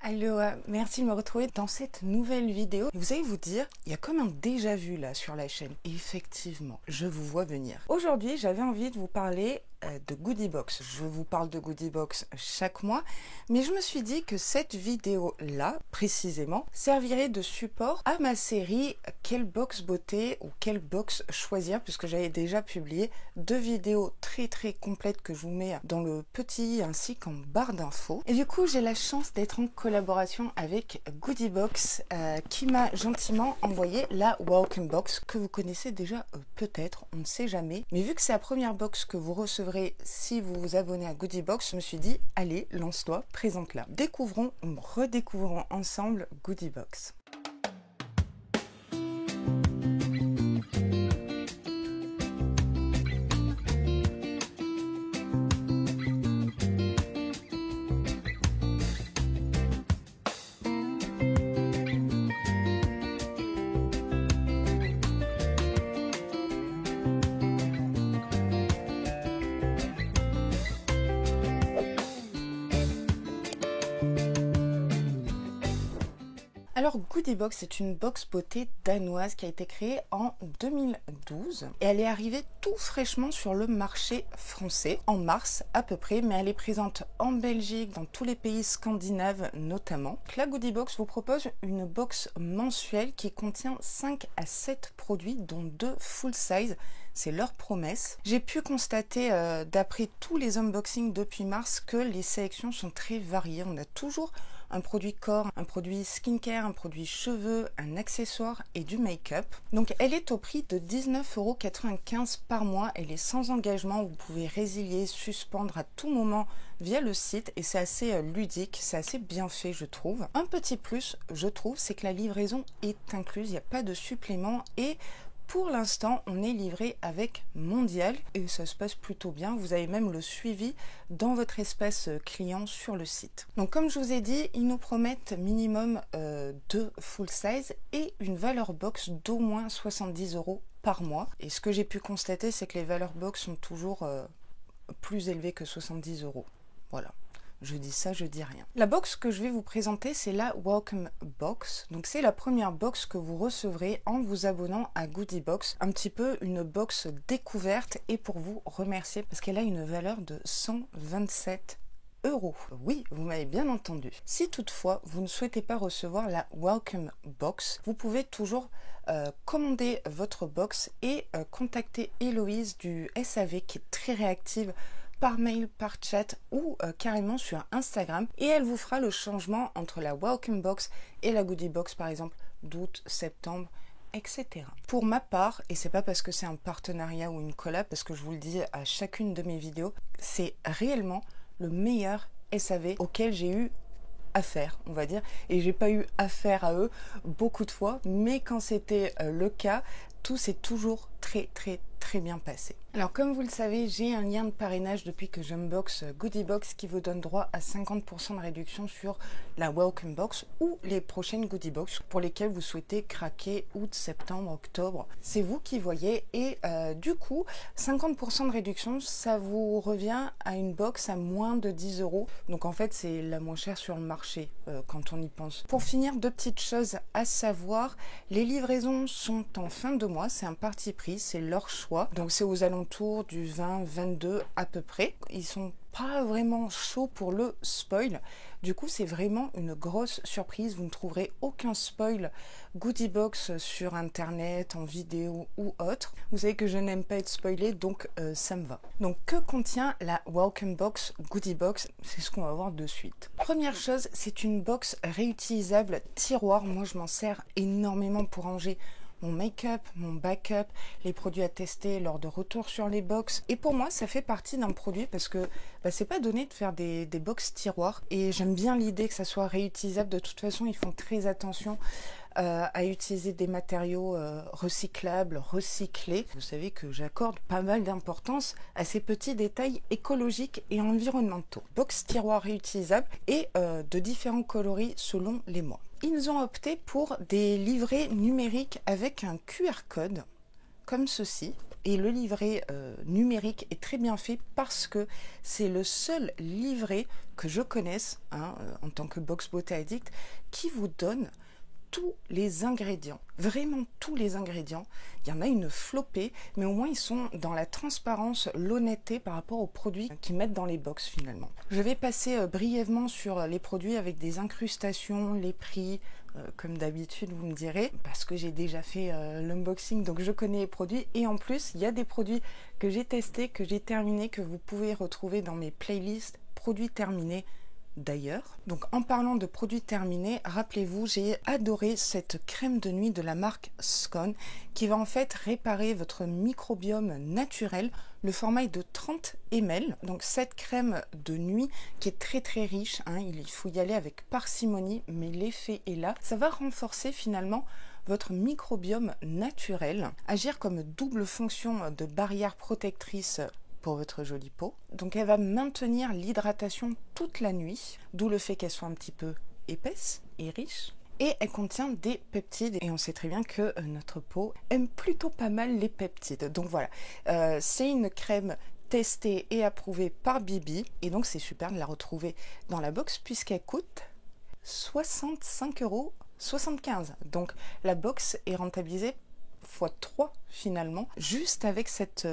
Aloha, merci de me retrouver dans cette nouvelle vidéo. Vous allez vous dire, il y a comme un déjà-vu là sur la chaîne. Effectivement, je vous vois venir. Aujourd'hui, j'avais envie de vous parler de Goodie Box. Je vous parle de Goodie Box chaque mois, mais je me suis dit que cette vidéo-là, précisément, servirait de support à ma série Quelle box beauté ou quelle box choisir, puisque j'avais déjà publié 2 vidéos très complètes que je vous mets dans le petit ainsi qu'en barre d'infos. Et du coup, j'ai la chance d'être en collaboration avec Goodie Box qui m'a gentiment envoyé la Welcome Box que vous connaissez déjà peut-être, on ne sait jamais. Mais vu que c'est la première box que vous recevrez si vous vous abonnez à Goodie Box, je me suis dit, allez, lance-toi, présente-la. Découvrons ou redécouvrons ensemble Goodie Box. Alors Goodie Box est une box beauté danoise qui a été créée en 2012 et elle est arrivée tout fraîchement sur le marché français en mars à peu près, mais elle est présente en Belgique, dans tous les pays scandinaves notamment. La Goodie Box vous propose une box mensuelle qui contient 5 à 7 produits dont 2 full size. C'est leur promesse. J'ai pu constater d'après tous les unboxings depuis mars que les sélections sont très variées. On a toujours un produit corps, un produit skincare, un produit cheveux, un accessoire et du make-up. Donc elle est au prix de 19,95 € par mois. Elle est sans engagement. Vous pouvez résilier, suspendre à tout moment via le site et c'est assez ludique, c'est assez bien fait je trouve. Un petit plus je trouve, c'est que la livraison est incluse, il n'y a pas de supplément et pour l'instant, on est livré avec Mondial et ça se passe plutôt bien. Vous avez même le suivi dans votre espace client sur le site. Donc comme je vous ai dit, ils nous promettent minimum 2 full size et une valeur box d'au moins 70 € par mois. Et ce que j'ai pu constater, c'est que les valeurs box sont toujours plus élevées que 70 €. Voilà. Je dis ça, je dis rien. La box que je vais vous présenter, c'est la Welcome Box. Donc c'est la première box que vous recevrez en vous abonnant à Goodie Box. Un petit peu une box découverte et pour vous remercier parce qu'elle a une valeur de 127 €. Oui, vous m'avez bien entendu. Si toutefois vous ne souhaitez pas recevoir la Welcome Box, vous pouvez toujours commander votre box et contacter Héloïse du SAV qui est très réactive par mail, par chat ou carrément sur Instagram et elle vous fera le changement entre la Welcome Box et la Goodie Box par exemple d'août, septembre, etc. Pour ma part, et c'est pas parce que c'est un partenariat ou une collab, parce que je vous le dis à chacune de mes vidéos, c'est réellement le meilleur SAV auquel j'ai eu affaire, on va dire, et j'ai pas eu affaire à eux beaucoup de fois, mais quand c'était le cas, tout s'est toujours très bien passé. Alors comme vous le savez, j'ai un lien de parrainage depuis que j'unbox Goodie Box qui vous donne droit à 50% de réduction sur la Welcome Box ou les prochaines Goodie Box pour lesquelles vous souhaitez craquer août, septembre, octobre. C'est vous qui voyez et du coup 50% de réduction ça vous revient à une box à moins de 10 €. Donc en fait c'est la moins chère sur le marché quand on y pense. Pour finir, 2 petites choses à savoir, les livraisons sont en fin de mois, c'est un parti pris, c'est leur choix. Donc c'est aux alentours du 20-22 à peu près. Ils sont pas vraiment chauds pour le spoil. Du coup, c'est vraiment une grosse surprise. Vous ne trouverez aucun spoil Goodie Box sur internet, en vidéo ou autre. Vous savez que je n'aime pas être spoilé, donc ça me va. Donc que contient la Welcome Box Goodie Box? C'est ce qu'on va voir de suite. Première chose, c'est une box réutilisable tiroir. Moi, je m'en sers énormément pour ranger mon make-up, mon backup, les produits à tester lors de retour sur les box. Et pour moi, ça fait partie d'un produit parce que c'est pas donné de faire des box tiroirs. Et j'aime bien l'idée que ça soit réutilisable. De toute façon, ils font très attention à utiliser des matériaux recyclables, recyclés. Vous savez que j'accorde pas mal d'importance à ces petits détails écologiques et environnementaux. Box tiroir réutilisable et de différents coloris selon les mois. Ils ont opté pour des livrets numériques avec un QR code, comme ceci. Et le livret numérique est très bien fait parce que c'est le seul livret que je connaisse, en tant que Box Beauté Addict, qui vous donne tous les ingrédients, vraiment tous les ingrédients. Il y en a une flopée, mais au moins ils sont dans la transparence, l'honnêteté par rapport aux produits qu'ils mettent dans les box finalement. Je vais passer brièvement sur les produits avec des incrustations, les prix, comme d'habitude vous me direz, parce que j'ai déjà fait l'unboxing, donc je connais les produits, et en plus il y a des produits que j'ai testés, que j'ai terminés, que vous pouvez retrouver dans mes playlists produits terminés d'ailleurs. Donc en parlant de produits terminés, rappelez-vous, j'ai adoré cette crème de nuit de la marque Scone qui va en fait réparer votre microbiome naturel. Le format est de 30 ml. Donc cette crème de nuit qui est très très riche, il faut y aller avec parcimonie, mais l'effet est là. Ça va renforcer finalement votre microbiome naturel, agir comme double fonction de barrière protectrice pour votre jolie peau. Donc elle va maintenir l'hydratation toute la nuit, d'où le fait qu'elle soit un petit peu épaisse et riche. Et elle contient des peptides, et on sait très bien que notre peau aime plutôt pas mal les peptides. Donc voilà, c'est une crème testée et approuvée par Bibi, et donc c'est super de la retrouver dans la box puisqu'elle coûte 65,75 €. Donc la box est rentabilisée x 3 finalement, juste avec cette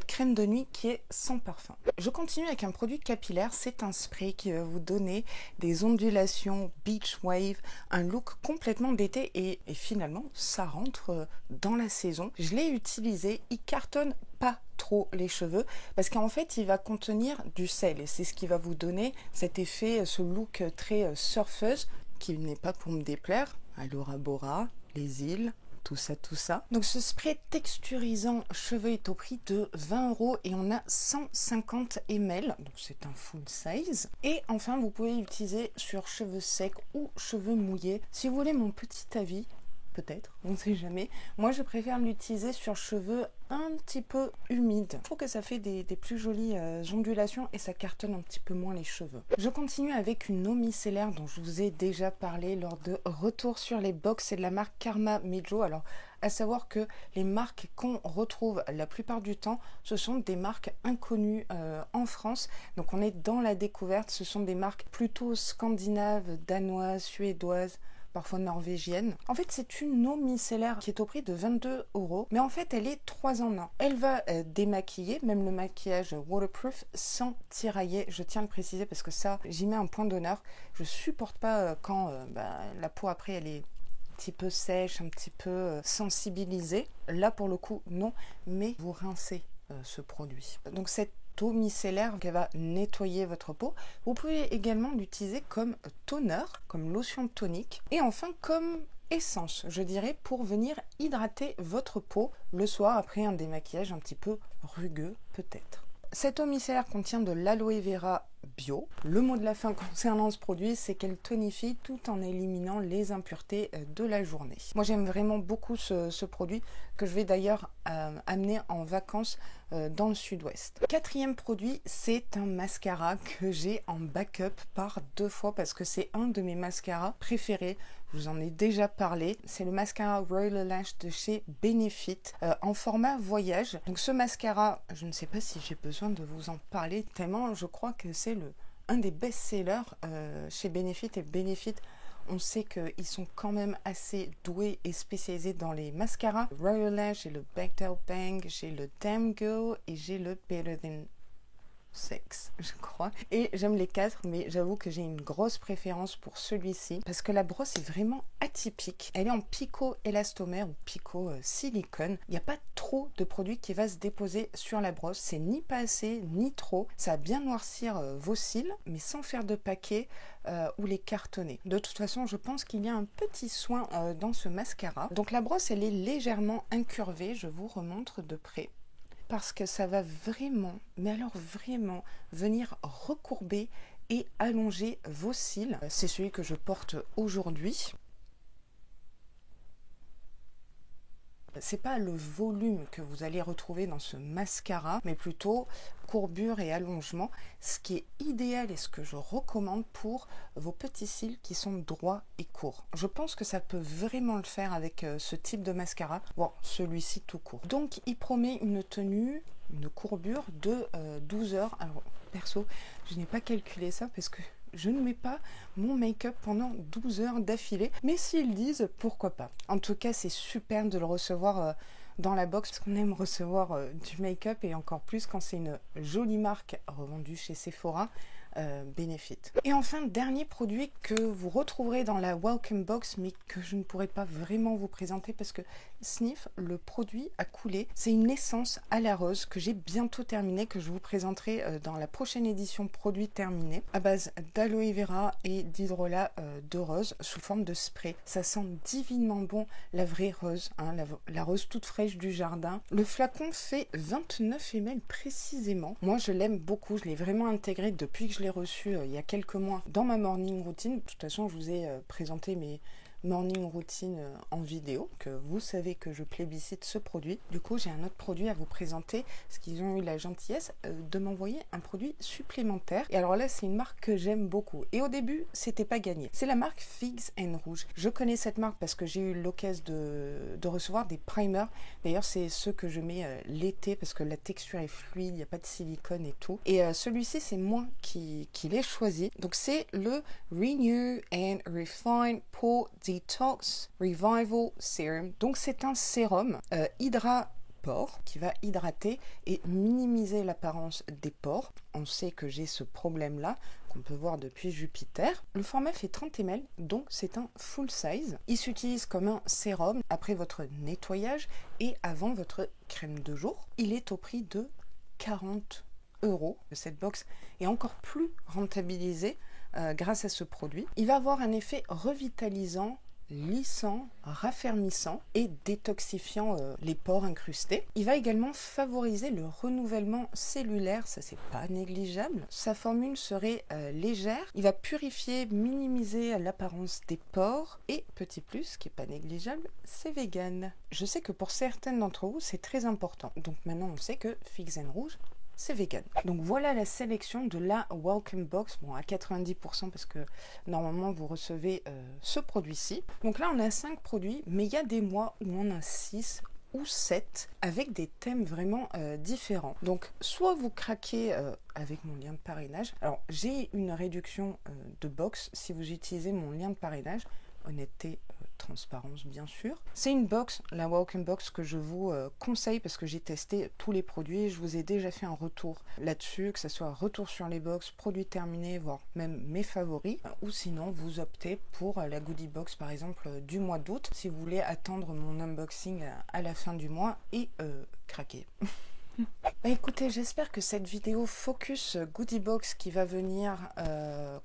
crème de nuit qui est sans parfum. Je continue avec un produit capillaire, c'est un spray qui va vous donner des ondulations beach wave, un look complètement d'été, et finalement ça rentre dans la saison. Je l'ai utilisé, il cartonne pas trop les cheveux parce qu'en fait il va contenir du sel et c'est ce qui va vous donner cet effet, ce look très surfeuse qui n'est pas pour me déplaire, à Laura Bora, les îles, tout ça. Donc ce spray texturisant cheveux est au prix de 20 € et on a 150 ml, donc c'est un full size. Et enfin vous pouvez l'utiliser sur cheveux secs ou cheveux mouillés. Si vous voulez mon petit avis, peut-être, on ne sait jamais. Moi je préfère l'utiliser sur cheveux un petit peu humides. Je trouve que ça fait des plus jolies ondulations et ça cartonne un petit peu moins les cheveux. Je continue avec une eau micellaire dont je vous ai déjà parlé lors de retour sur les box. C'est de la marque Karma Mejo. Alors à savoir que les marques qu'on retrouve la plupart du temps, ce sont des marques inconnues en France. Donc on est dans la découverte. Ce sont des marques plutôt scandinaves, danoises, suédoises, parfois norvégienne. En fait, c'est une eau micellaire qui est au prix de 22 €, mais en fait, elle est 3 en 1. Elle va démaquiller, même le maquillage waterproof, sans tirailler. Je tiens à le préciser parce que ça, j'y mets un point d'honneur. Je supporte pas quand la peau après, elle est un petit peu sèche, un petit peu sensibilisée. Là, pour le coup, non, mais vous rincez ce produit. Donc cette eau micellaire qui va nettoyer votre peau. Vous pouvez également l'utiliser comme toner, comme lotion tonique, et enfin comme essence, je dirais, pour venir hydrater votre peau le soir après un démaquillage un petit peu rugueux peut-être. Cette eau micellaire contient de l'aloe vera bio. Le mot de la fin concernant ce produit, c'est qu'elle tonifie tout en éliminant les impuretés de la journée. Moi, j'aime vraiment beaucoup ce produit que je vais d'ailleurs amener en vacances dans le sud-ouest. Quatrième produit, c'est un mascara que j'ai en backup par 2 fois parce que c'est un de mes mascaras préférés. Je vous en ai déjà parlé. C'est le mascara Royal Lash de chez Benefit en format voyage. Donc ce mascara, je ne sais pas si j'ai besoin de vous en parler tellement je crois que c'est un des best-sellers chez Benefit. Et Benefit, on sait qu'ils sont quand même assez doués et spécialisés dans les mascaras. Royal Lash, j'ai le Bechdel Bang, j'ai le Damn Girl et j'ai le Better Than Sex, je crois. Et j'aime les 4, mais j'avoue que j'ai une grosse préférence pour celui-ci parce que la brosse est vraiment atypique. Elle est en picot élastomère ou picot silicone. Il n'y a pas trop de produit qui va se déposer sur la brosse. C'est ni pas assez, ni trop. Ça va bien noircir vos cils, mais sans faire de paquet ou les cartonner. De toute façon, je pense qu'il y a un petit soin dans ce mascara. Donc la brosse, elle est légèrement incurvée. Je vous remontre de près, parce que ça va vraiment, mais alors vraiment, venir recourber et allonger vos cils. C'est celui que je porte aujourd'hui. C'est pas le volume que vous allez retrouver dans ce mascara, mais plutôt courbure et allongement, ce qui est idéal et ce que je recommande pour vos petits cils qui sont droits et courts. Je pense que ça peut vraiment le faire avec ce type de mascara. Bon, celui-ci tout court. Donc, il promet une tenue, une courbure de 12 heures. Alors, perso, je n'ai pas calculé ça parce que je ne mets pas mon make-up pendant 12 heures d'affilée. Mais s'ils disent, pourquoi pas. En tout cas, c'est super de le recevoir dans la box, parce qu'on aime recevoir du make-up et encore plus quand c'est une jolie marque revendue chez Sephora. Benefit. Et enfin, dernier produit que vous retrouverez dans la Welcome Box, mais que je ne pourrais pas vraiment vous présenter parce que Sniff, le produit a coulé. C'est une essence à la rose que j'ai bientôt terminée, que je vous présenterai dans la prochaine édition produit terminé, à base d'aloe vera et d'hydrolat de rose sous forme de spray. Ça sent divinement bon, la vraie rose, hein, la rose toute fraîche du jardin. Le flacon fait 29 ml précisément. Moi, je l'aime beaucoup, je l'ai vraiment intégré depuis que je l'ai reçu il y a quelques mois dans ma morning routine. De toute façon, je vous ai présenté mes morning routine en vidéo, que vous savez que je plébiscite ce produit. Du coup, j'ai un autre produit à vous présenter, parce qu'ils ont eu la gentillesse de m'envoyer un produit supplémentaire. Et alors là, c'est une marque que j'aime beaucoup. Et au début, c'était pas gagné. C'est la marque Figs & Rouge. Je connais cette marque parce que j'ai eu l'occasion de recevoir des primers. D'ailleurs, c'est ceux que je mets l'été parce que la texture est fluide, il n'y a pas de silicone et tout. Et celui-ci, c'est moi qui l'ai choisi. Donc, c'est le Renew and Refine Pore Detox Revival Serum. Donc c'est un sérum pores qui va hydrater et minimiser l'apparence des pores. On sait que j'ai ce problème-là qu'on peut voir depuis Jupiter. Le format fait 30 ml, donc c'est un full size. Il s'utilise comme un sérum après votre nettoyage et avant votre crème de jour. Il est au prix de 40 €. Cette box est encore plus rentabilisée grâce à ce produit. Il va avoir un effet revitalisant, lissant, raffermissant et détoxifiant les pores incrustés. Il va également favoriser le renouvellement cellulaire, ça c'est pas négligeable. Sa formule serait légère, il va purifier, minimiser l'apparence des pores et petit plus, qui est pas négligeable, c'est vegan. Je sais que pour certaines d'entre vous c'est très important, donc maintenant on sait que Figs & Rouge c'est vegan. Donc voilà la sélection de la Welcome Box, bon à 90% parce que normalement vous recevez ce produit-ci. Donc là on a 5 produits, mais il y a des mois où on a 6 ou 7 avec des thèmes vraiment différents. Donc soit vous craquez avec mon lien de parrainage. Alors j'ai une réduction de box si vous utilisez mon lien de parrainage. Honnêteté, transparence bien sûr. C'est une box, la Welcome Box, que je vous conseille parce que j'ai testé tous les produits. Je vous ai déjà fait un retour là-dessus, que ce soit retour sur les box, produits terminés, voire même mes favoris. Ou sinon, vous optez pour la Goodie Box par exemple du mois d'août si vous voulez attendre mon unboxing à la fin du mois et craquer. Bah écoutez, j'espère que cette vidéo focus Goodie Box qui va venir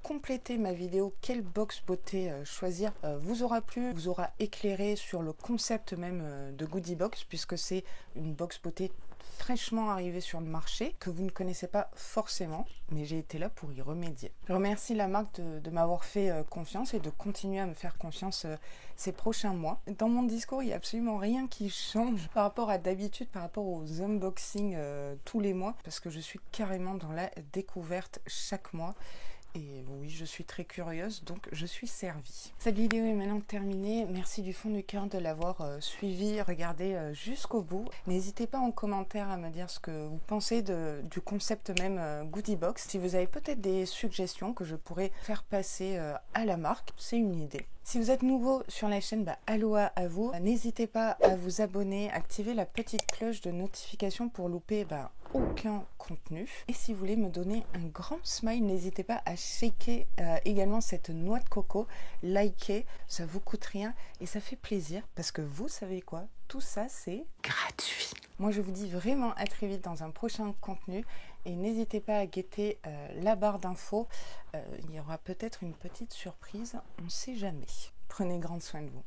compléter ma vidéo quelle box beauté choisir vous aura plu, vous aura éclairé sur le concept même de Goodie Box, puisque c'est une box beauté fraîchement arrivée sur le marché que vous ne connaissez pas forcément, mais j'ai été là pour y remédier. Je remercie la marque de m'avoir fait confiance et de continuer à me faire confiance ces prochains mois. Dans mon discours, il n'y a absolument rien qui change par rapport à d'habitude, par rapport aux unboxings tous les mois, parce que je suis carrément dans la découverte chaque mois. Et oui, je suis très curieuse, donc je suis servie. Cette vidéo est maintenant terminée. Merci du fond du cœur de l'avoir suivi, regardé jusqu'au bout. N'hésitez pas en commentaire à me dire ce que vous pensez du concept même Goodie Box. Si vous avez peut-être des suggestions que je pourrais faire passer à la marque, c'est une idée. Si vous êtes nouveau sur la chaîne, aloha à vous. N'hésitez pas à vous abonner, activer la petite cloche de notification pour louper aucun contenu. Et si vous voulez me donner un grand smile, n'hésitez pas à shaker également cette noix de coco, liker, ça vous coûte rien et ça fait plaisir parce que vous savez quoi, tout ça c'est gratuit. Moi je vous dis vraiment à très vite dans un prochain contenu et n'hésitez pas à guetter la barre d'infos, il y aura peut-être une petite surprise, on ne sait jamais. Prenez grand soin de vous.